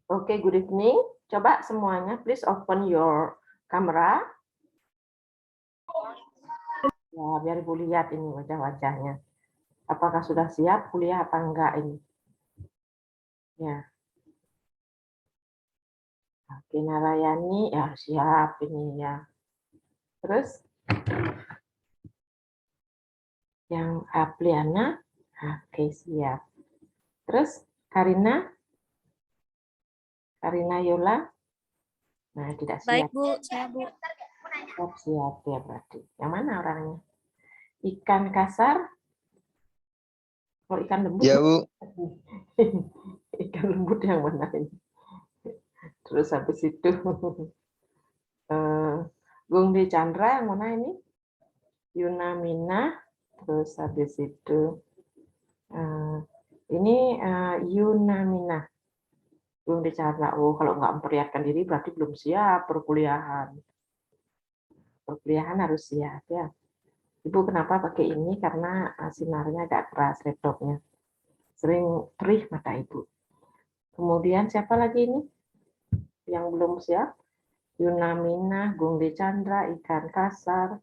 Oke, good evening. Coba semuanya, please open your camera. Ya, biar Ibu lihat ini wajah-wajahnya. Apakah sudah siap kuliah apa enggak ini? Ya, oke, Narayani, ya siap ini ya. Terus yang Apliana, oke siap. Terus Karina Yola, nah tidak Baik, siap. Bu. Saya, Bu. Siap ya berarti. Yang mana orangnya? Ikan kasar, kalau ikan lembut, Ya, Bu. ikan lembut yang mana ini? Terus habis itu Gung De Chandra yang mana ini? Yuna Mina, terus habis itu ini Yuna Mina. Gung De Chandra. Oh, kalau nggak memperlihatkan diri berarti belum siap perkuliahan. Perkuliahan harus siap ya. Ibu kenapa pakai ini? Karena sinarnya agak keras laptopnya. Sering perih mata ibu. Kemudian siapa lagi ini yang belum siap? Yuna Mina, Gung De Chandra, Ikan Kasar,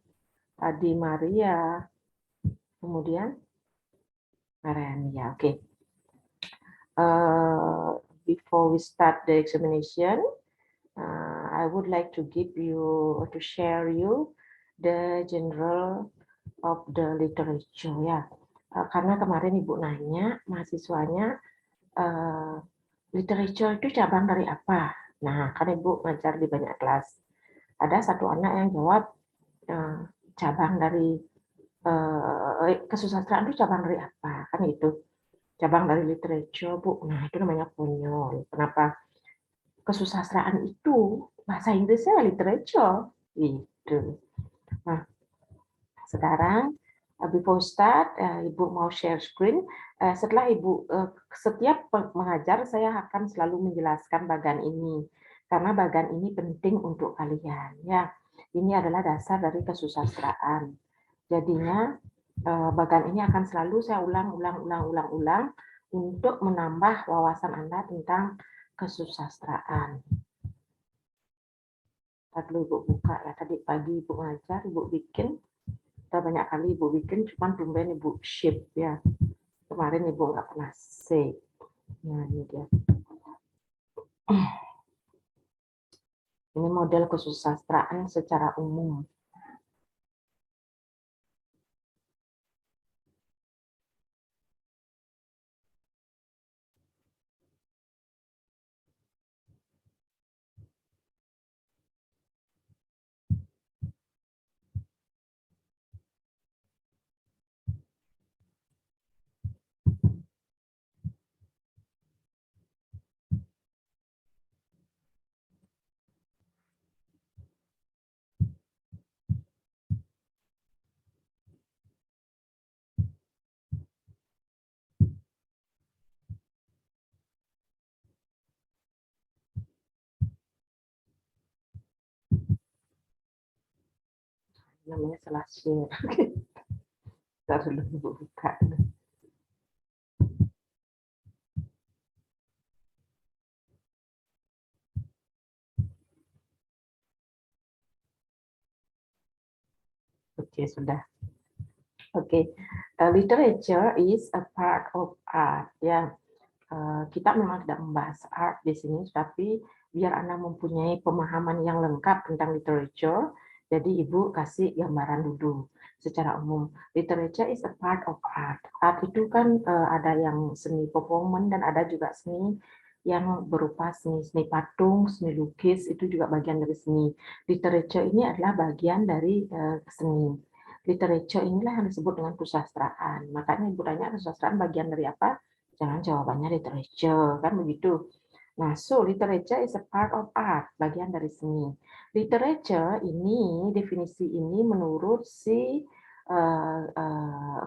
Adi Maria, kemudian Mariania. Oke. Before we start the examination, I would like to share you the general of the literature ya. Karena kemarin Ibu nanya mahasiswanya literature itu cabang dari apa? Nah, kan Ibu ngajar di banyak kelas. Ada satu anak yang jawab cabang dari kesusastraan itu cabang dari apa? Kan itu cabang dari literature, Bu. Nah, itu namanya konyol. Kenapa? Kesusastraan itu bahasa Inggrisnya literature. Gitu. Nah, sekarang before start, Ibu mau share screen. Setelah Ibu setiap mengajar, saya akan selalu menjelaskan bagan ini. Karena bagan ini penting untuk kalian. Ya, ini adalah dasar dari kesusastraan. Jadinya bagan ini akan selalu saya ulang untuk menambah wawasan Anda tentang kesusastraan. Tadi Ibu buka ya, tadi pagi Ibu ngajar, Ibu bikin, banyak kali Ibu bikin, cuman tumben Ibu shape ya. Kemarin Ibu nggak pernah save. Nah, ini dia. Ini model kesusastraan secara umum. Namanya salah share. Ntar dulu Ibu buka. Oke, sudah. Oke, literature is a part of art. Ya, kita memang tidak membahas art di sini, tapi biar Anda mempunyai pemahaman yang lengkap tentang literature, jadi Ibu kasih gambaran dulu secara umum. Literature is a part of art. Art itu kan ada yang seni performance dan ada juga seni yang berupa seni patung, seni lukis, itu juga bagian dari seni. Literature ini adalah bagian dari seni. Literature inilah yang disebut dengan kesusastraan. Makanya Ibu tanya kesusastraan bagian dari apa? Jangan jawabannya literature, kan begitu. Nah, so literature is a part of art, bagian dari seni. Literature ini, definisi ini menurut si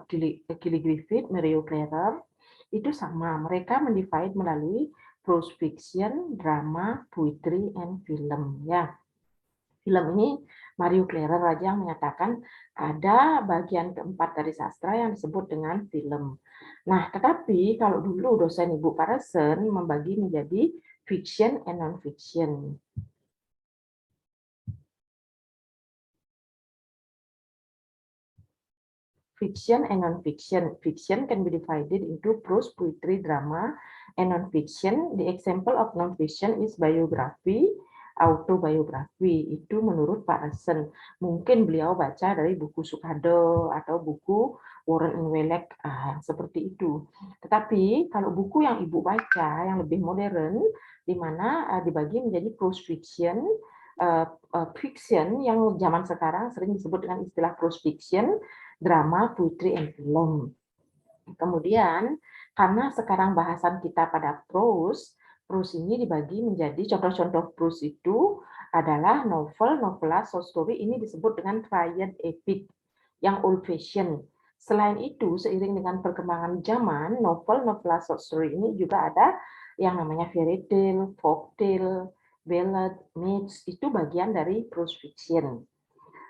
Gilly Griffith, Mario Clarer, itu sama. Mereka mendivide melalui prose fiction, drama, poetry, and film. Ya, film ini Mario Clarer aja yang menyatakan ada bagian keempat dari sastra yang disebut dengan film. Nah, tetapi kalau dulu dosen Ibu Paresen membagi menjadi fiction and non-fiction. Fiction and non-fiction. Fiction can be divided into prose, poetry, drama, and non-fiction. The example of non-fiction is biography, autobiography. Itu menurut Pak Rasen. Mungkin beliau baca dari buku Sukado atau buku Warren and Welek, seperti itu. Tetapi kalau buku yang Ibu baca, yang lebih modern, di mana dibagi menjadi prose fiction, fiction yang zaman sekarang sering disebut dengan istilah prose fiction, drama, poetry, and film. Kemudian, karena sekarang bahasan kita pada prose, prose ini dibagi menjadi contoh-contoh prose itu adalah novel, novela, short story, ini disebut dengan triad epic yang old fashion. Selain itu, seiring dengan perkembangan zaman, novel, novela, short story ini juga ada yang namanya fairy tale, folk tale, ballad, myths, itu bagian dari prose fiction.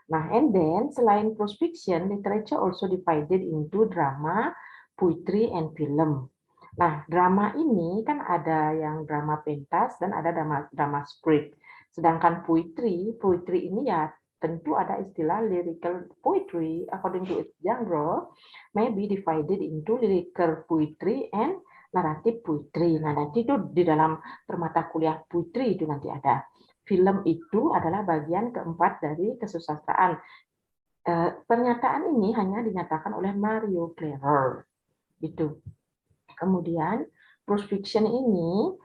Nah, and then selain prose fiction, literature also divided into drama, poetry, and film. Nah, drama ini kan ada yang drama pentas dan ada drama script. Sedangkan poetry ini ya tentu ada istilah lyrical poetry according to its genre may be divided into lyrical poetry and narrative poetry. Nah, nanti itu di dalam permata kuliah poetry itu nanti ada. Film itu adalah bagian keempat dari kesusastraan. Pernyataan ini hanya dinyatakan oleh Mario Clarer. Itu. Kemudian, prose fiction ini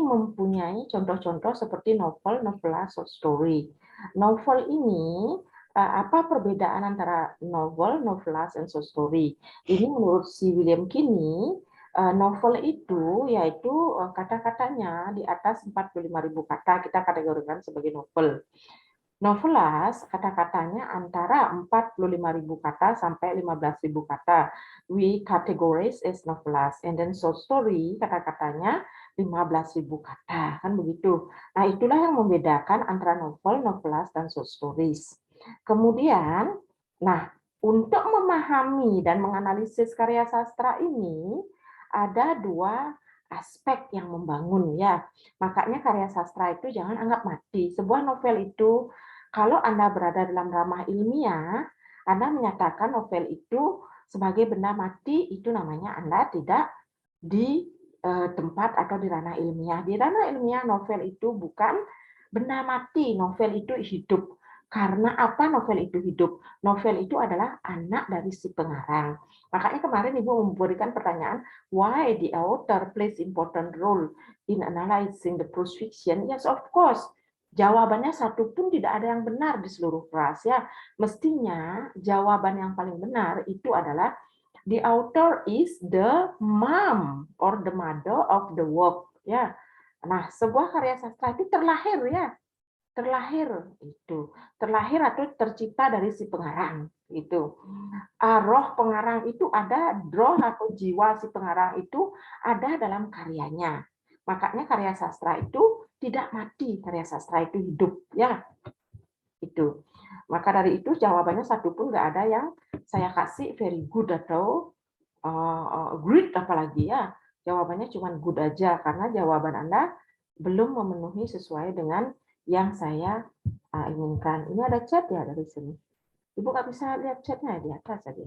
mempunyai contoh-contoh seperti novel, novela, short story. Novel ini, apa perbedaan antara novel, novela, dan short story? Ini menurut si William Kinney, novel itu yaitu kata-katanya di atas 45.000 kata kita kategorikan sebagai novel. Novelas kata-katanya antara 45.000 kata sampai 15.000 kata. We categorize as novelas. And then short story kata-katanya 15.000 kata, kan begitu. Nah, itulah yang membedakan antara novel, novelas, dan short stories. Kemudian, nah, untuk memahami dan menganalisis karya sastra ini, ada dua aspek yang membangun ya. Makanya karya sastra itu jangan anggap mati. Sebuah novel itu, kalau Anda berada dalam ranah ilmiah, Anda menyatakan novel itu sebagai benda mati, itu namanya Anda tidak di tempat atau di ranah ilmiah. Di ranah ilmiah novel itu bukan benda mati, novel itu hidup. Karena apa novel itu hidup? Novel itu adalah anak dari si pengarang. Makanya kemarin Ibu memberikan pertanyaan, why the author plays important role in analyzing the prose fiction? Yes, of course. Jawabannya satu pun tidak ada yang benar di seluruh kelas ya. Mestinya jawaban yang paling benar itu adalah the author is the mom or the mother of the work ya. Nah, sebuah karya sastra itu terlahir ya. Terlahir atau tercipta dari si pengarang itu. Roh pengarang itu ada, roh atau jiwa si pengarang itu ada dalam karyanya. Makanya karya sastra itu tidak mati, karya sastra itu hidup ya. Itu. Maka dari itu jawabannya satu pun nggak ada yang saya kasih very good atau great apalagi ya. Jawabannya cuma good aja karena jawaban Anda belum memenuhi sesuai dengan yang saya inginkan. Ini ada chat ya dari sini. Ibu nggak bisa lihat chatnya di atas aja.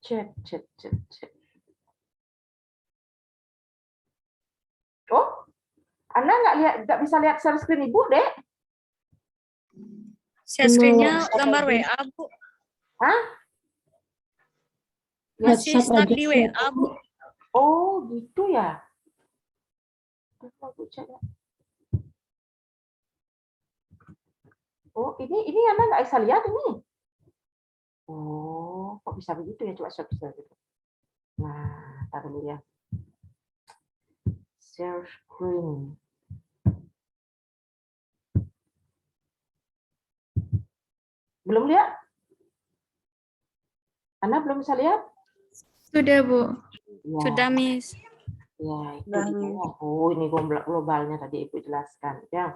Chat. Oh, Anda nggak bisa lihat share screen Ibu, Dek? Share screen-nya gambar WA, Bu. Hah? Masih stuck di WA, Bu. Oh, gitu ya. Oh, ini Anda nggak bisa lihat ini. Oh, kok bisa begitu ya? Coba share gitu. Nah, taruh dulu ya. Share screen. Belum lihat? Anda belum bisa lihat? Sudah, Bu. Ya. Sudah, Miss. Ya, itu dia. Oh, ini globalnya tadi Ibu jelaskan. Ya.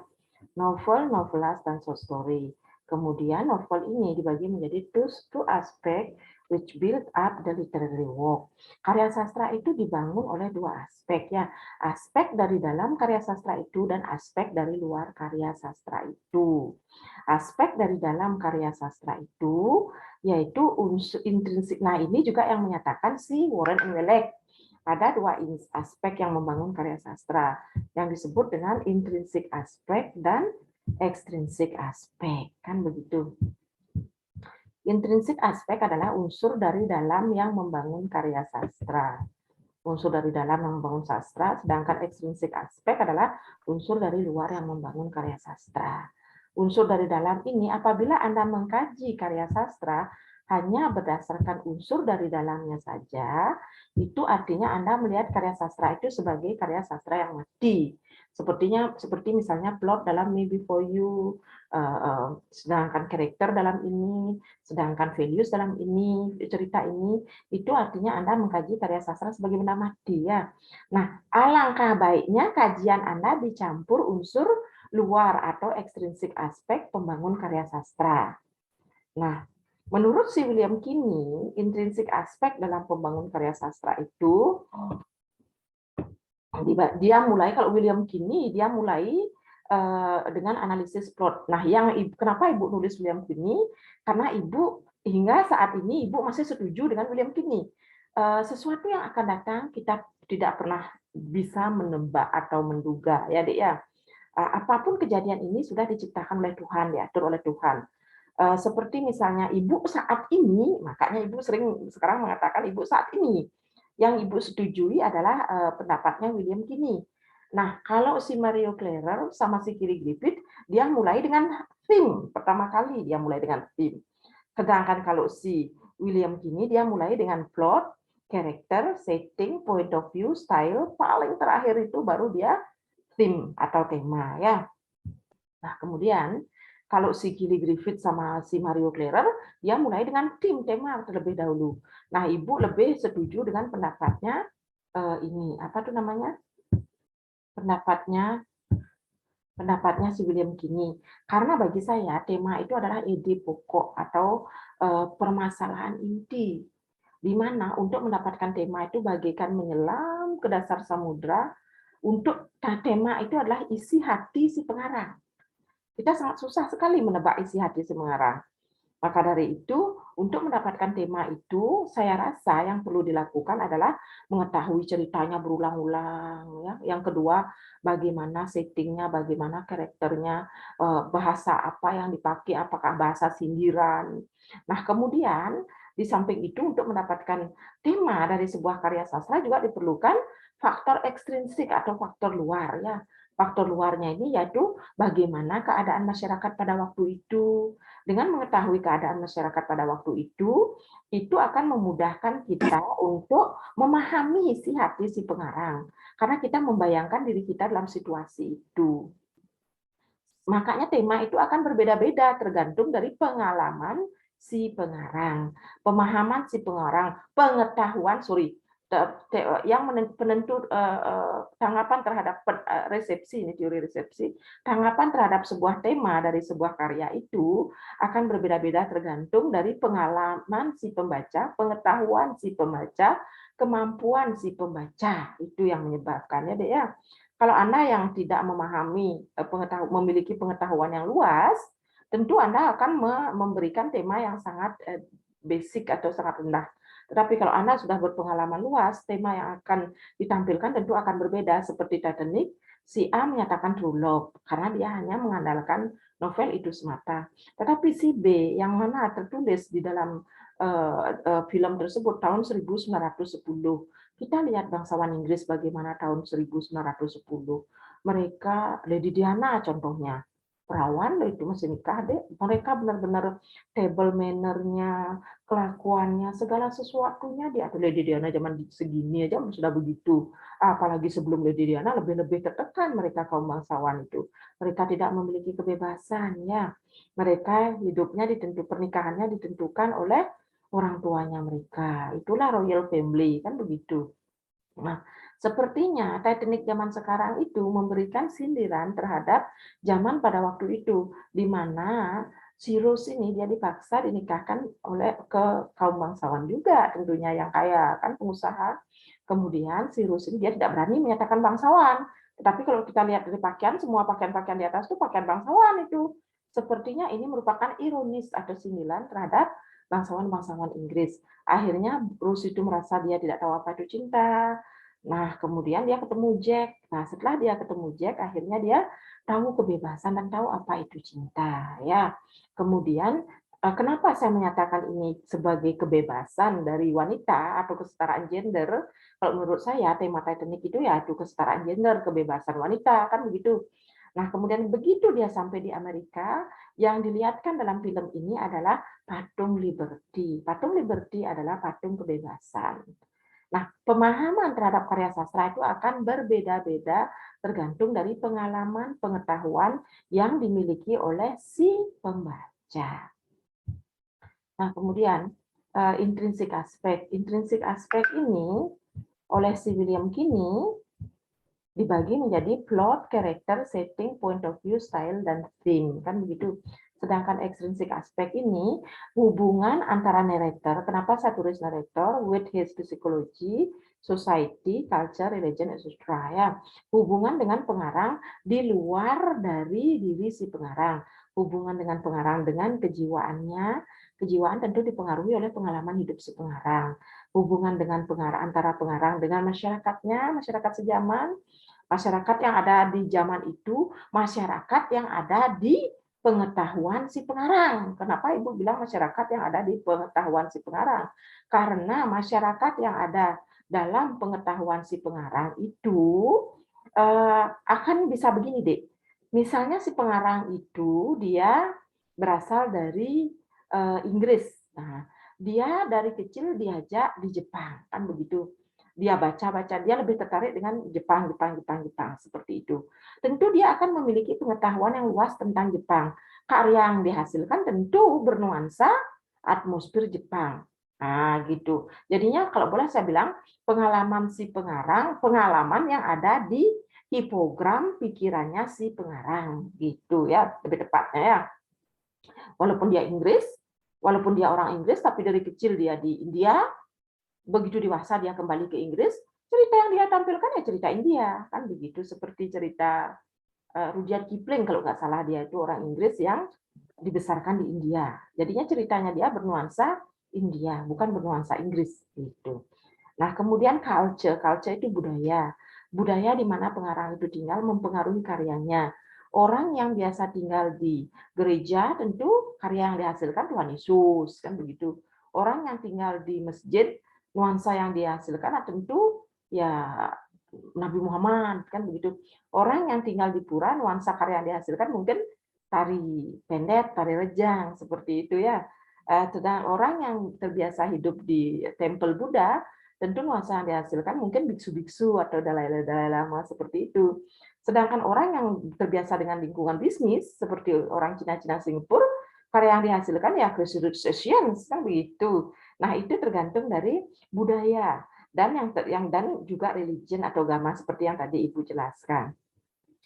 Novel, novelas, dan short story. Kemudian novel ini dibagi menjadi two aspect which build up the literary work. Karya sastra itu dibangun oleh dua aspek ya, aspek dari dalam karya sastra itu dan aspek dari luar karya sastra itu. Aspek dari dalam karya sastra itu yaitu unsur intrinsik. Nah, ini juga yang menyatakan si Warren and Welek. Ada dua aspek yang membangun karya sastra yang disebut dengan intrinsik aspek dan ekstrinsik aspek, kan begitu. Intrinsik aspek adalah unsur dari dalam yang membangun karya sastra. Unsur dari dalam yang membangun sastra, sedangkan ekstrinsik aspek adalah unsur dari luar yang membangun karya sastra. Unsur dari dalam ini, apabila Anda mengkaji karya sastra hanya berdasarkan unsur dari dalamnya saja, itu artinya Anda melihat karya sastra itu sebagai karya sastra yang mati. Seperti misalnya plot dalam Me Before You, sedangkan karakter dalam ini, sedangkan values dalam ini, cerita ini, itu artinya Anda mengkaji karya sastra sebagai benda mati ya. Nah, alangkah baiknya kajian Anda dicampur unsur luar atau ekstrinsik aspek pembangun karya sastra. Nah, menurut si William Kinney, intrinsik aspek dalam pembangun karya sastra itu dia mulai, kalau William Kinney dia mulai dengan analisis plot. Nah, kenapa Ibu nulis William Kinney? Karena Ibu hingga saat ini Ibu masih setuju dengan William Kinney. Sesuatu yang akan datang kita tidak pernah bisa menebak atau menduga, ya, Dek ya. Apapun kejadian ini sudah diciptakan oleh Tuhan, diatur oleh Tuhan. Seperti misalnya Ibu saat ini, makanya Ibu sering sekarang mengatakan Ibu saat ini. Yang Ibu setujui adalah pendapatnya William Kinney. Nah, kalau si Mario Clarer sama si Kiri Griffith, dia mulai dengan theme. Pertama kali dia mulai dengan theme. Sedangkan kalau si William Kinney, dia mulai dengan plot, karakter, setting, point of view, style. Paling terakhir itu baru dia theme atau tema ya. Nah, kemudian kalau si Kiri Griffith sama si Mario Clarer, dia mulai dengan tema terlebih dahulu. Nah, Ibu lebih setuju dengan pendapatnya ini, apa tuh namanya? Pendapatnya si William Kinney. Karena bagi saya tema itu adalah ide pokok atau permasalahan inti. Di mana untuk mendapatkan tema itu bagaikan menyelam ke dasar samudra. Untuk tema itu adalah isi hati si pengarang. Kita sangat susah sekali menebak isi hati si pengarang. Maka dari itu, untuk mendapatkan tema itu, saya rasa yang perlu dilakukan adalah mengetahui ceritanya berulang-ulang. Ya. Yang kedua, bagaimana settingnya, bagaimana karakternya, bahasa apa yang dipakai, apakah bahasa sindiran. Nah, kemudian di samping itu, untuk mendapatkan tema dari sebuah karya sastra juga diperlukan faktor ekstrinsik atau faktor luar. Ya. Faktor luarnya ini yaitu bagaimana keadaan masyarakat pada waktu itu. Dengan mengetahui keadaan masyarakat pada waktu itu akan memudahkan kita untuk memahami isi hati si pengarang. Karena kita membayangkan diri kita dalam situasi itu. Makanya tema itu akan berbeda-beda tergantung dari pengalaman si pengarang, pemahaman si pengarang, pengetahuan, yang penentu tanggapan terhadap resepsi, ini teori resepsi, tanggapan terhadap sebuah tema dari sebuah karya itu akan berbeda-beda tergantung dari pengalaman si pembaca, pengetahuan si pembaca, kemampuan si pembaca. Itu yang menyebabkannya, Dek ya. Kalau Anda yang tidak memahami, memiliki pengetahuan yang luas, tentu Anda akan memberikan tema yang sangat basic atau sangat rendah. Tetapi kalau Anda sudah berpengalaman luas, tema yang akan ditampilkan tentu akan berbeda. Seperti Titanic, si A menyatakan true love, karena dia hanya mengandalkan novel itu semata. Tetapi si B, yang mana tertulis di dalam film tersebut tahun 1910, kita lihat bangsawan Inggris bagaimana tahun 1910. Mereka, Lady Diana contohnya, perawan itu masih nikah, Dek. Mereka benar-benar table manner-nya, kelakuannya, segala sesuatunya diatur. Lady Diana zaman segini aja sudah begitu. Apalagi sebelum Lady Diana lebih-lebih tertekan mereka kaum bangsawan itu. Mereka tidak memiliki kebebasan ya. Mereka hidupnya pernikahannya ditentukan oleh orang tuanya mereka. Itulah royal family kan begitu. Nah, sepertinya Titanic zaman sekarang itu memberikan sindiran terhadap zaman pada waktu itu, di mana si Rose ini dia dipaksa dinikahkan oleh ke kaum bangsawan juga tentunya yang kaya kan pengusaha. Kemudian si Rose ini dia tidak berani menyatakan bangsawan. Tetapi kalau kita lihat dari pakaian, semua pakaian-pakaian di atas itu pakaian bangsawan itu. Sepertinya ini merupakan ironis atau sindiran terhadap bangsawan-bangsawan Inggris. Akhirnya Rose itu merasa dia tidak tahu apa itu cinta. Nah, kemudian dia ketemu Jack. Nah, setelah dia ketemu Jack, akhirnya dia tahu kebebasan dan tahu apa itu cinta. Ya, kemudian kenapa saya menyatakan ini sebagai kebebasan dari wanita atau kesetaraan gender? Kalau menurut saya tema Titanic itu ya itu kesetaraan gender, kebebasan wanita kan begitu. Nah, kemudian begitu dia sampai di Amerika, yang dilihatkan dalam film ini adalah patung Liberty. Patung Liberty adalah patung kebebasan. Nah, pemahaman terhadap karya sastra itu akan berbeda-beda tergantung dari pengalaman, pengetahuan yang dimiliki oleh si pembaca. Nah, kemudian intrinsik aspek. Intrinsik aspek ini oleh si William Kinney dibagi menjadi plot, character, setting, point of view, style, dan theme. Kan begitu. Sedangkan extrinsic aspek ini hubungan antara narrator, kenapa saya tulis narrator, with his psychology, society, culture, religion, etc. Ya. Hubungan dengan pengarang di luar dari diri si pengarang. Hubungan dengan pengarang dengan kejiwaannya, kejiwaan tentu dipengaruhi oleh pengalaman hidup si pengarang. Hubungan dengan pengarang antara pengarang dengan masyarakatnya, masyarakat sejaman, masyarakat yang ada di zaman itu, masyarakat yang ada di pengetahuan si pengarang. Kenapa Ibu bilang masyarakat yang ada di pengetahuan si pengarang? Karena masyarakat yang ada dalam pengetahuan si pengarang itu akan bisa begini, Dek. Misalnya si pengarang itu dia berasal dari Inggris. Nah, dia dari kecil diajak di Jepang, kan begitu. Dia baca-baca, dia lebih tertarik dengan Jepang, seperti itu. Tentu dia akan memiliki pengetahuan yang luas tentang Jepang. Karya yang dihasilkan tentu bernuansa atmosfer Jepang. Nah, gitu. Jadinya kalau boleh saya bilang, pengalaman si pengarang, pengalaman yang ada di hipogram pikirannya si pengarang, gitu ya, lebih tepatnya ya. Walaupun dia Inggris, walaupun dia orang Inggris, tapi dari kecil dia di India, begitu dewasa dia kembali ke Inggris, cerita yang dia tampilkan ya cerita India, kan begitu, seperti cerita Rudyard Kipling kalau nggak salah, dia itu orang Inggris yang dibesarkan di India. Jadinya ceritanya dia bernuansa India, bukan bernuansa Inggris gitu. Nah, kemudian culture itu budaya. Budaya di mana pengarang itu tinggal mempengaruhi karyanya. Orang yang biasa tinggal di gereja tentu karya yang dihasilkan Tuhan Yesus, kan begitu. Orang yang tinggal di masjid, nuansa yang dihasilkan tentu ya Nabi Muhammad, kan begitu. Orang yang tinggal di pura, nuansa karya yang dihasilkan mungkin tari pendek, tari rejang, seperti itu ya. Sedang orang yang terbiasa hidup di tempel Buddha, tentu nuansa yang dihasilkan mungkin biksu-biksu atau dalai-dalai lama seperti itu. Sedangkan orang yang terbiasa dengan lingkungan bisnis, seperti orang Cina-Cina Singapura, karya yang dihasilkan ya Confucius, kan begitu. Nah, itu tergantung dari budaya dan dan juga religion atau agama seperti yang tadi Ibu jelaskan.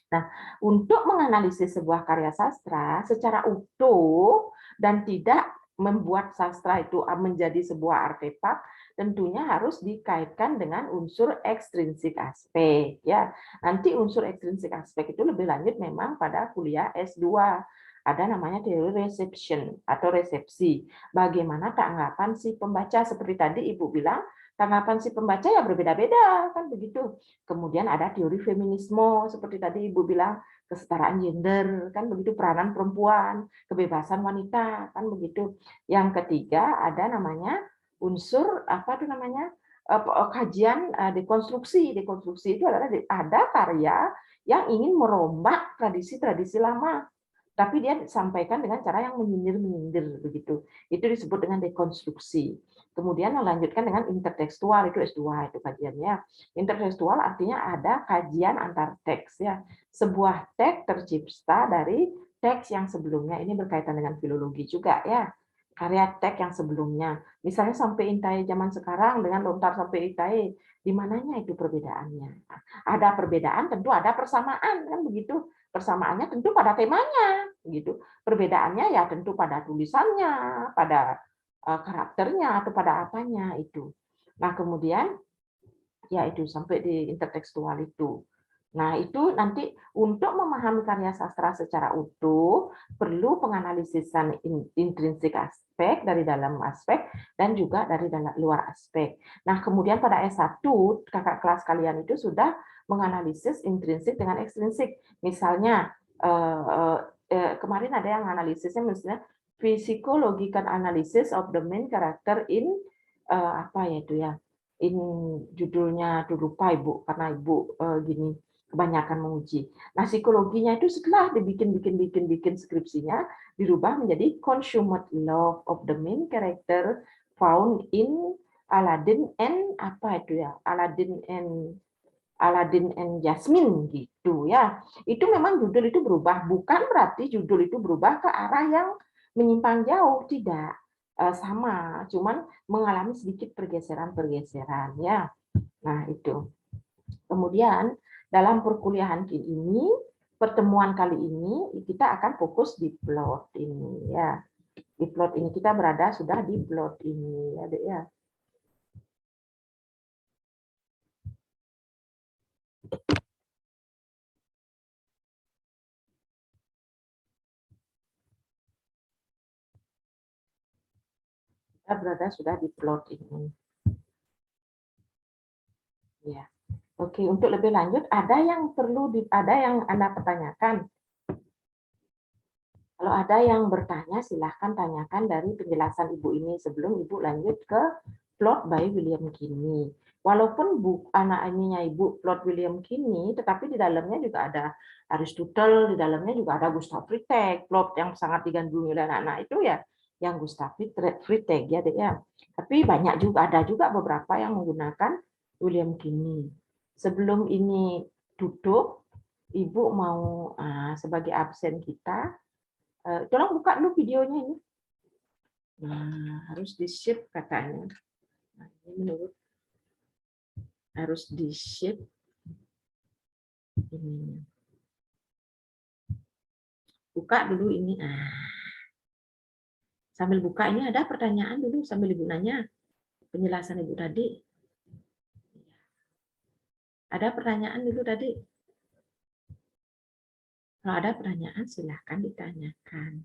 Nah, untuk menganalisis sebuah karya sastra secara utuh dan tidak membuat sastra itu menjadi sebuah artefak, tentunya harus dikaitkan dengan unsur ekstrinsik aspek. Ya, nanti unsur ekstrinsik aspek itu lebih lanjut memang pada kuliah S2. Ada namanya teori reception atau resepsi. Bagaimana tanggapan si pembaca, seperti tadi Ibu bilang, tanggapan si pembaca ya berbeda-beda, kan begitu. Kemudian ada teori feminisme, seperti tadi Ibu bilang, kesetaraan gender, kan begitu, peranan perempuan, kebebasan wanita, kan begitu. Yang ketiga ada namanya unsur apa itu namanya kajian dekonstruksi. Dekonstruksi itu adalah ada karya yang ingin merombak tradisi-tradisi lama, tapi dia disampaikan dengan cara yang menyindir-menyindir begitu. Itu disebut dengan dekonstruksi. Kemudian melanjutkan dengan intertekstual, itu S2 itu kajiannya. Intertekstual artinya ada kajian antar teks ya. Sebuah teks tercipta dari teks yang sebelumnya, ini berkaitan dengan filologi juga ya. Karya teks yang sebelumnya. Misalnya sampai Intai zaman sekarang dengan lontar sampai Intai, di mananya itu perbedaannya? Ada perbedaan, tentu ada persamaan kan begitu. Persamaannya tentu pada temanya. gitu. Perbedaannya ya tentu pada tulisannya, pada karakternya atau pada apanya itu. Nah, kemudian ya itu sampai di intertekstual itu. Nah, itu nanti untuk memahami karya sastra secara utuh perlu penganalisisan intrinsik aspek dari dalam aspek dan juga dari dalam luar aspek. Nah, kemudian pada S1 kakak kelas kalian itu sudah menganalisis intrinsik dengan ekstrinsik. Misalnya kemarin ada yang analisisnya misalnya physiological analysis of the main character in apa ya itu ya, in judulnya dulu lupa Ibu karena Ibu gini kebanyakan menguji. Nah, psikologinya itu setelah bikin skripsinya dirubah menjadi consummate love of the main character found in Aladdin and apa itu ya? Aladdin and Jasmine gitu ya. Itu memang judul itu berubah, bukan berarti judul itu berubah ke arah yang menyimpang jauh, tidak. Sama, cuman mengalami sedikit pergeseran-pergeseran ya. Nah, itu. Kemudian dalam perkuliahan ini, pertemuan kali ini kita akan fokus di plot ini ya. Di plot ini kita berada sudah di plot ini ya, Dek ya. Kita berada sudah di plot ini. Ya. Oke, untuk lebih lanjut ada yang ada yang Anda pertanyakan. Kalau ada yang bertanya, silahkan tanyakan dari penjelasan Ibu ini sebelum Ibu lanjut ke plot by William Kinney. Walaupun anak ininya Ibu plot William Kinney, tetapi di dalamnya juga ada Aristotle, di dalamnya juga ada Gustav Freytag, plot yang sangat digandrungi oleh anak-anak itu ya, yang Gustav Freytag ya, Dek ya. Tapi banyak juga ada juga beberapa yang menggunakan William Kinney. Sebelum ini tutup, Ibu mau sebagai absen kita tolong buka dulu videonya ini. Nah, harus di-share katanya. Nah, ini menurut harus di-share ini. Buka dulu ini. Sambil buka ini ada pertanyaan dulu sambil Ibu nanya penjelasan Ibu tadi. Ada pertanyaan dulu tadi. Kalau ada pertanyaan silahkan ditanyakan.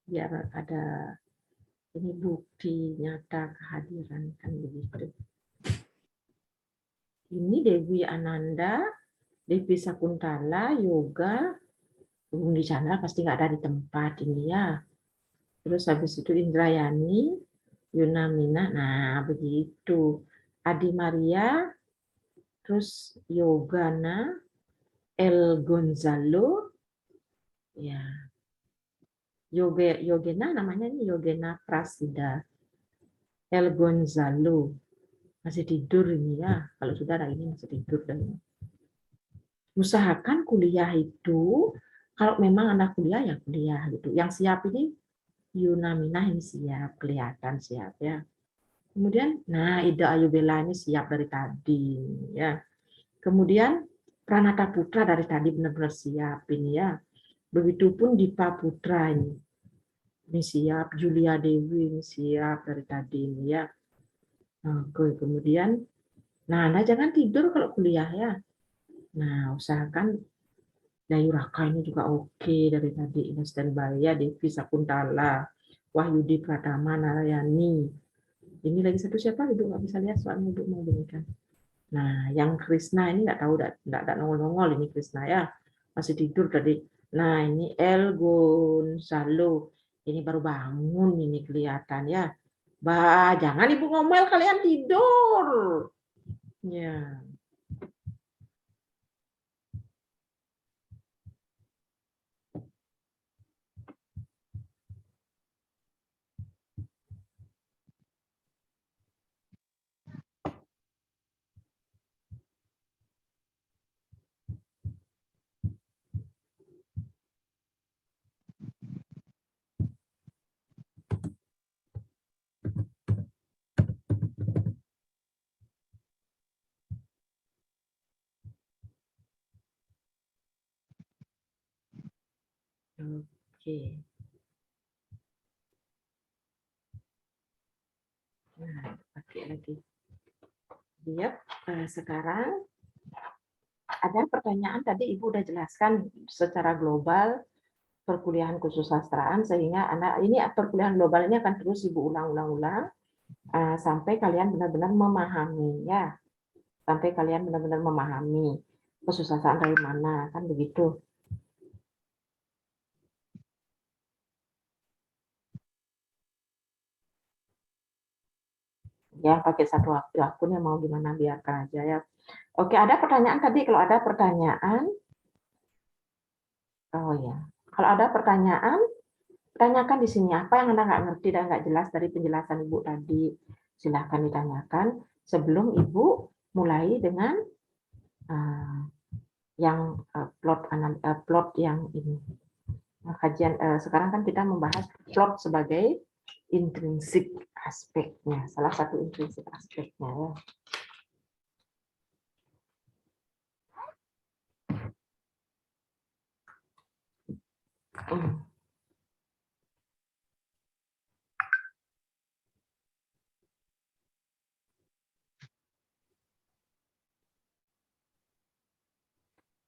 Biar ada ini bukti nyata kehadiran kan begitu. Ini Dewi Ananda, Devi Sakuntala, Yoga, di sana pasti nggak ada di tempat ini ya. Terus habis itu Indrayani, Yunamina, nah begitu. Adi Maria, terus Yogana, El Gonzalo, ya Yogena namanya ini Yogena Prasida, El Gonzalo masih tidur ini ya. Kalau sudah ada ini masih tidur dan usahakan kuliah itu kalau memang Anda kuliah ya kuliah gitu. Yang siap ini Yunamina ini siap, kelihatan siap ya. Kemudian, nah Ida Ayubela ini siap dari tadi ya. Kemudian Pranata Putra dari tadi benar-benar siap ini ya. Begitupun Dipa Putra ini siap, Julia Dewi ini siap dari tadi ini ya. Oke, kemudian, nah Anda jangan tidur kalau kuliah ya. Nah usahakan Dayu Raka ini juga oke dari tadi ini standby ya. Devi Sakuntala, Wahyudi Pratama Narayani. Ini lagi satu siapa Ibu nggak bisa lihat soalnya Ibu mau berikan. Nah, yang Krishna ini nggak tahu, nggak nongol-nongol ini Krishna ya, masih tidur tadi. Nah, ini El Gonzalo, ini baru bangun ini kelihatan ya. Bah, jangan Ibu ngomel kalian tidur. Ya. Oke. Nah, pakai lagi. Yep. Sekarang ada pertanyaan tadi Ibu udah jelaskan secara global perkuliahan khusus sastraan, sehingga anak ini perkuliahan global ini akan terus Ibu ulang-ulang sampai kalian benar-benar memahami, ya, sampai kalian benar-benar memahami kesusahan dari mana, kan begitu. Ya, pakai satu akun yang mau gimana biarkan aja ya. Oke, ada pertanyaan tadi. Kalau ada pertanyaan, oh ya, kalau ada pertanyaan, tanyakan di sini apa yang Anda nggak ngerti dan nggak jelas dari penjelasan Ibu tadi. Silahkan ditanyakan sebelum Ibu mulai dengan yang plot yang ini. Nah, kajian sekarang kan kita membahas plot sebagai intrinsik aspeknya, salah satu intrinsik aspeknya ya.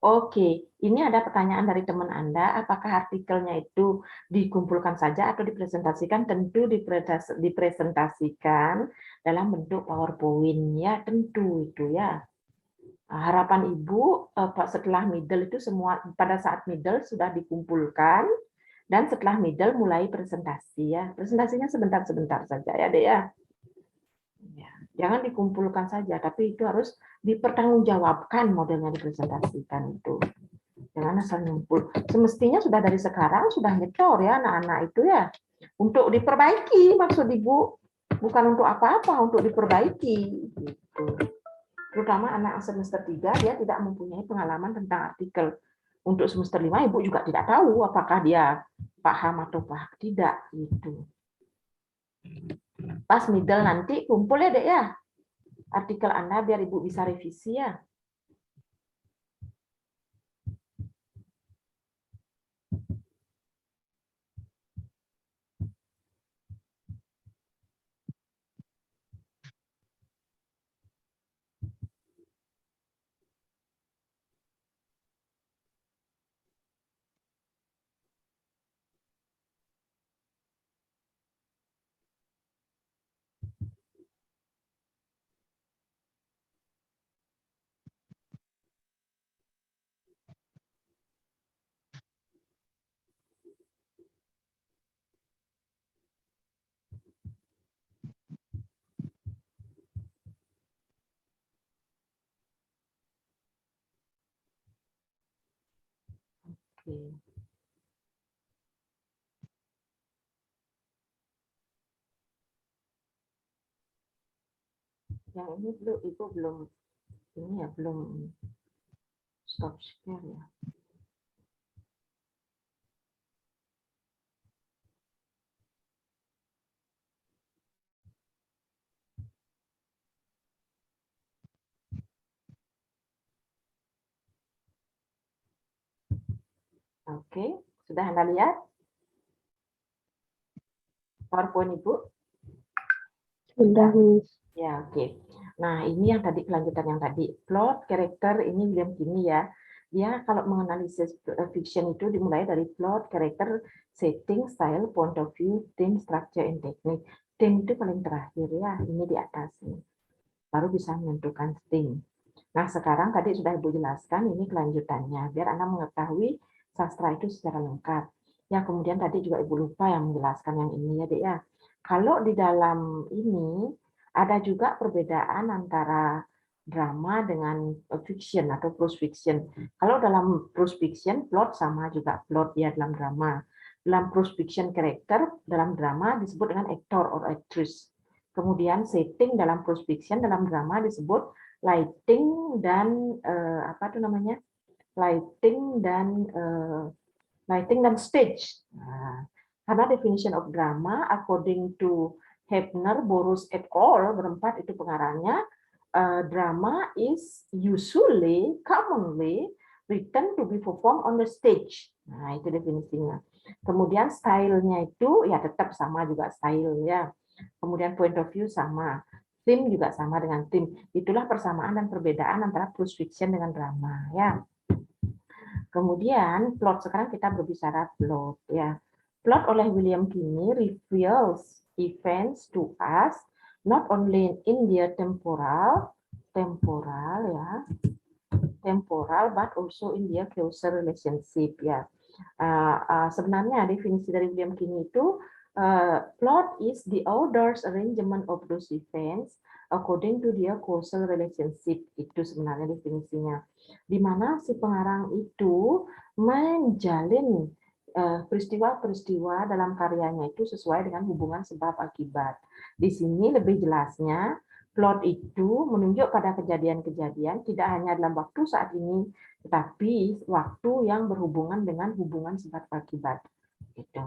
Oke, ini ada pertanyaan dari teman Anda, apakah artikelnya itu dikumpulkan saja atau dipresentasikan? Tentu dipresentasikan dalam bentuk PowerPoint, ya, tentu itu ya. Harapan Ibu setelah middle itu semua pada saat middle sudah dikumpulkan, dan setelah middle mulai presentasi ya. Presentasinya sebentar-sebentar saja ya, Dek ya. Jangan dikumpulkan saja, tapi itu harus dipertanggungjawabkan modelnya dipresentasikan itu. Jangan asal ngumpul. Semestinya sudah dari sekarang sudah nyetor ya anak-anak itu ya. Untuk diperbaiki maksud Ibu, bukan untuk apa-apa, untuk diperbaiki gitu. Terutama anak semester 3 dia tidak mempunyai pengalaman tentang artikel. Untuk semester 5 Ibu juga tidak tahu apakah dia paham atau tidak gitu. Pas middle nanti kumpul ya, Dek ya. Artikel Anda biar Ibu bisa revisi ya. Oke. Yang ini belum, Ibu belum ini ya, belum stop share ya. Oke, sudah Anda lihat PowerPoint Ibu? Sudah, Miss. Ya, oke. Nah, ini yang tadi kelanjutan yang tadi. Plot, karakter, ini William Kinney ya. Dia kalau menganalisis fiction itu dimulai dari plot, karakter, setting, style, point of view, theme, structure, and technique. Theme itu paling terakhir ya, ini di atas nih. Baru bisa menentukan theme. Nah, sekarang tadi sudah Ibu jelaskan, ini kelanjutannya. Biar Anda mengetahui sastra itu secara lengkap. Ya, kemudian tadi juga Ibu lupa yang menjelaskan yang ini ya, Dek ya. Kalau di dalam ini, ada juga perbedaan antara drama dengan fiction atau prose fiction. Kalau dalam prose fiction, plot sama juga plot ya dalam drama. Dalam prose fiction, karakter dalam drama disebut dengan actor or actress. Kemudian setting dalam prose fiction dalam drama disebut lighting dan apa itu namanya? Lighting dan stage. Nah, karena definition of drama according to Hebner, Borus et al. Berempat itu pengarangnya, drama is commonly written to be performed on the stage. Nah, itu definisinya. Kemudian stylenya itu ya tetap sama juga style ya. Kemudian point of view sama. Theme juga sama dengan theme. Itulah persamaan dan perbedaan antara prose fiction dengan drama ya. Kemudian plot, sekarang kita berbicara plot ya. Plot oleh William Kinney reveals events to us not only in their temporal ya, temporal but also in their causal relationship ya. Sebenarnya definisi dari William Kinney itu plot is the order's arrangement of those events according to their causal relationship. Itu sebenarnya definisinya. Di mana si pengarang itu menjalin peristiwa-peristiwa dalam karyanya itu sesuai dengan hubungan sebab akibat. Di sini lebih jelasnya plot itu menunjuk pada kejadian-kejadian tidak hanya dalam waktu saat ini, tetapi waktu yang berhubungan dengan hubungan sebab akibat. Gitu.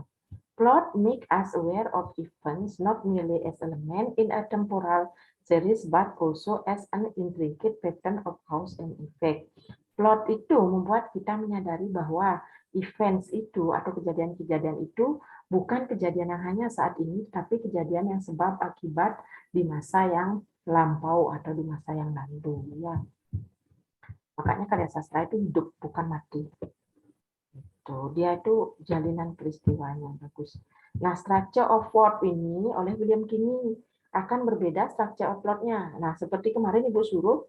Plot make us aware of events not merely as element in a temporal series but also as an intricate pattern of cause and effect. Plot itu membuat kita menyadari bahwa events itu atau kejadian-kejadian itu bukan kejadian yang hanya saat ini, tapi kejadian yang sebab akibat di masa yang lampau atau di masa yang lalu ya. Makanya karya sastra itu hidup bukan mati. Tuh, dia itu jalinan peristiwanya bagus. Nah, structure of plot ini oleh William Kinney akan berbeda structure of plotnya. Nah, seperti kemarin Ibu suruh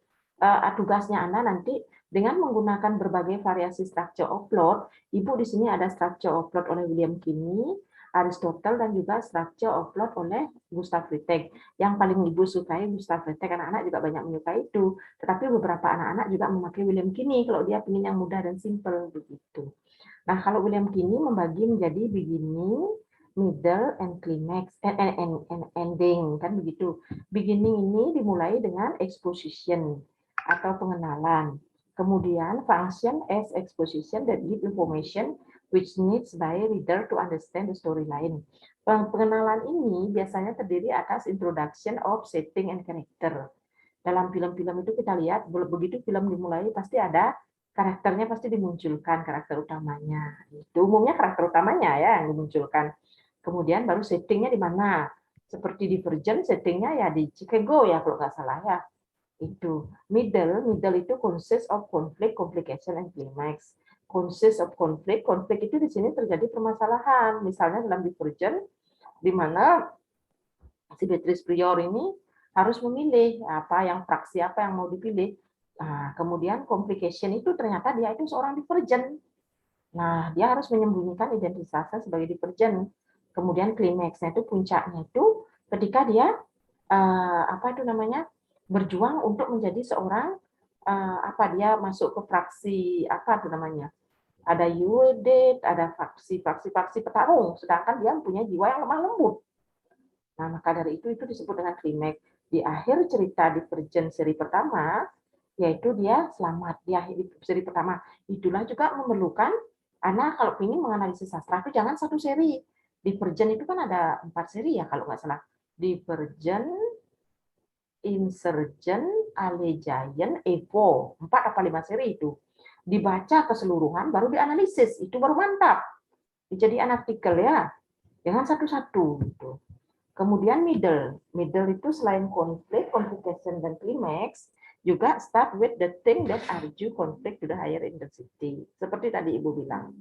tugasnya Anda nanti dengan menggunakan berbagai variasi structure of plot. Ibu di sini ada structure of plot oleh William Kinney, Aristotle, dan juga structure of plot oleh Gustav Freytag. Yang paling Ibu sukai Gustav Freytag, anak-anak juga banyak menyukai itu. Tetapi beberapa anak-anak juga memakai William Kinney kalau dia ingin yang mudah dan simple begitu. Nah, kalau William Kinney membagi menjadi beginning, middle, and climax, and ending, kan begitu. Beginning ini dimulai dengan exposition atau pengenalan. Kemudian function as exposition that give information which needs by reader to understand the storyline. Pengenalan ini biasanya terdiri atas introduction of setting and character. Dalam film-film itu kita lihat, begitu film dimulai pasti ada karakternya, pasti dimunculkan karakter utamanya. Itu umumnya karakter utamanya ya yang dimunculkan. Kemudian baru settingnya di mana? Seperti Divergent, settingnya ya di Chicago ya kalau nggak salah ya. Itu middle itu consist of conflict, complication, and climax. Consist of conflict itu di sini terjadi permasalahan. Misalnya dalam Divergent, di mana si Beatrice Prior ini harus memilih fraksi apa yang mau dipilih. Nah, kemudian complication itu ternyata dia itu seorang Divergent. Nah, dia harus menyembunyikan identitasnya sebagai Divergent. Kemudian klimaksnya itu puncaknya itu ketika dia berjuang untuk menjadi seorang dia masuk ke fraksi ada Udit, ada fraksi petarung, sedangkan dia punya jiwa yang lemah lembut. Nah, maka dari itu disebut dengan klimaks. Di akhir cerita Divergent seri pertama, yaitu dia selamat di akhir seri pertama. Itulah juga memerlukan, anak kalau ingin menganalisis sastra itu jangan satu seri. Divergent itu kan ada 4 seri ya kalau nggak salah. Divergent, Insurgent, Allegiant, Evo. 4 apa 5 seri itu. Dibaca keseluruhan, baru dianalisis. Itu baru mantap. Dijadikan artikel ya. Jangan satu-satu. Gitu. Kemudian middle itu selain konflik, complication, dan climax, juga start with the thing that argue conflict to the higher intensity. Seperti tadi Ibu bilang.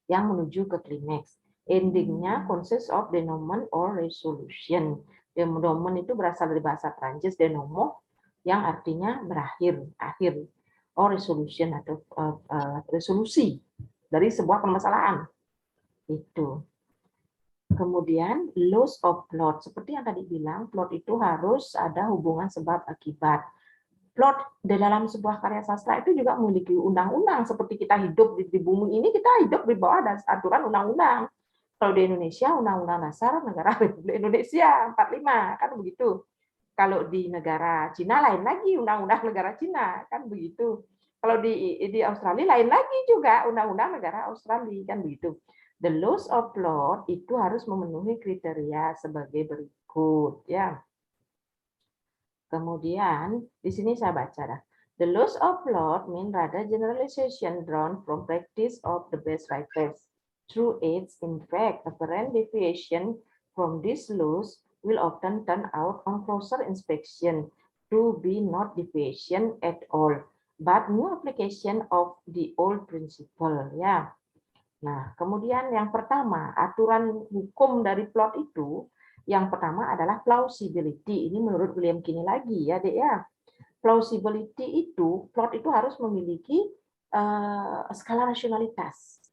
Yang menuju ke climax. Endingnya consists of denouement or resolution. Denouement itu berasal dari bahasa Prancis, denouement, yang artinya berakhir, akhir. Or resolution atau resolusi dari sebuah permasalahan. Itu. Kemudian loss of plot, seperti yang tadi bilang, plot itu harus ada hubungan sebab akibat. Plot di dalam sebuah karya sastra itu juga memiliki undang-undang, seperti kita hidup di bumi ini, kita hidup di bawah aturan undang-undang. Kalau di Indonesia, Undang-Undang Dasar Negara Republik Indonesia 45, kan begitu. Kalau di negara Cina lain lagi, Undang-Undang Negara Cina, kan begitu. Kalau di Australia lain lagi juga, Undang-Undang Negara Australia, kan begitu. The loss of plot itu harus memenuhi kriteria sebagai berikut ya. Kemudian di sini saya baca dah. The loss of plot mean rather generalization drawn from practice of the best writers. through its, in fact, apparent deviation from these laws will often turn out on closer inspection to be not deviation at all, but new application of the old principle. Ya. Nah, kemudian yang pertama, aturan hukum dari plot itu, yang pertama adalah plausibility. Ini menurut William Kinney lagi ya, Dek ya. Plausibility itu, plot itu harus memiliki skala rasionalitas.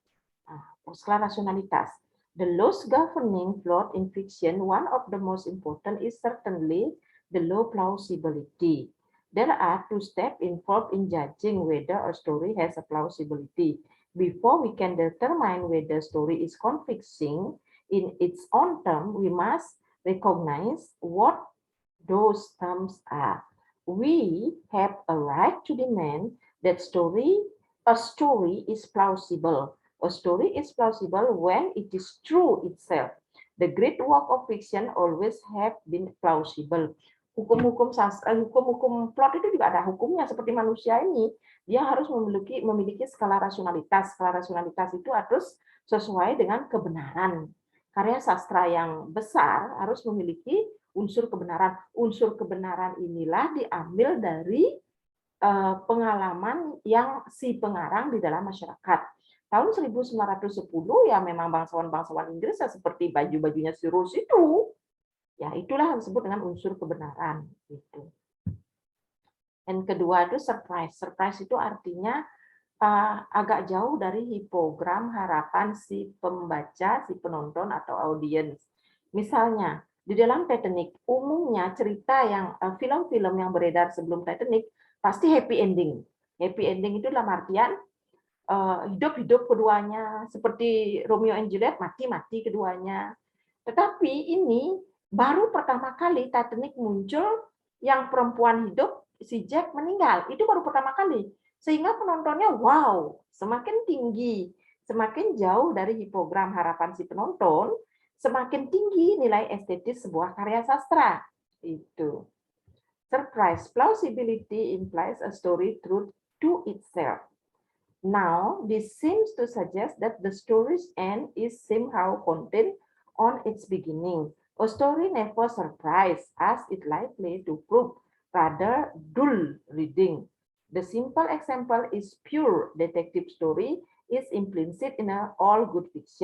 Skala rasionalitas. The laws governing plot in fiction, one of the most important is certainly the law plausibility. There are two steps involved in judging whether a story has a plausibility. Before we can determine whether a story is convincing in its own term, we must recognize what those terms are. We have a right to demand that a story is plausible. A story is plausible when it is true itself. The great work of fiction always have been plausible. Hukum-hukum sastra, hukum-hukum plot itu juga ada hukumnya seperti manusia ini. Dia harus memiliki skala rasionalitas. Skala rasionalitas itu harus sesuai dengan kebenaran. Karya sastra yang besar harus memiliki unsur kebenaran. Unsur kebenaran inilah diambil dari pengalaman yang si pengarang di dalam masyarakat. Tahun 1910 ya memang bangsawan-bangsawan Inggris ya seperti baju-bajunya si Rose itu. Ya itulah yang disebut dengan unsur kebenaran. Gitu. Dan kedua itu surprise. Surprise itu artinya agak jauh dari hipogram harapan si pembaca, si penonton atau audiens. Misalnya, di dalam Titanic, umumnya cerita yang film-film yang beredar sebelum Titanic pasti happy ending. Happy ending itu dalam artian hidup-hidup keduanya, seperti Romeo and Juliet, mati-mati keduanya. Tetapi ini baru pertama kali Titanic muncul yang perempuan hidup, si Jack meninggal. Itu baru pertama kali. Sehingga penontonnya wow, semakin tinggi, semakin jauh dari hipogram harapan si penonton, semakin tinggi nilai estetis sebuah karya sastra. Itu. Surprise, plausibility implies a story truth to itself. Now, this seems to suggest that the story's end is somehow contained on its beginning. A story never surprises, as it likely to prove rather dull reading. The simple example is pure detective story is implicit in all good fiction.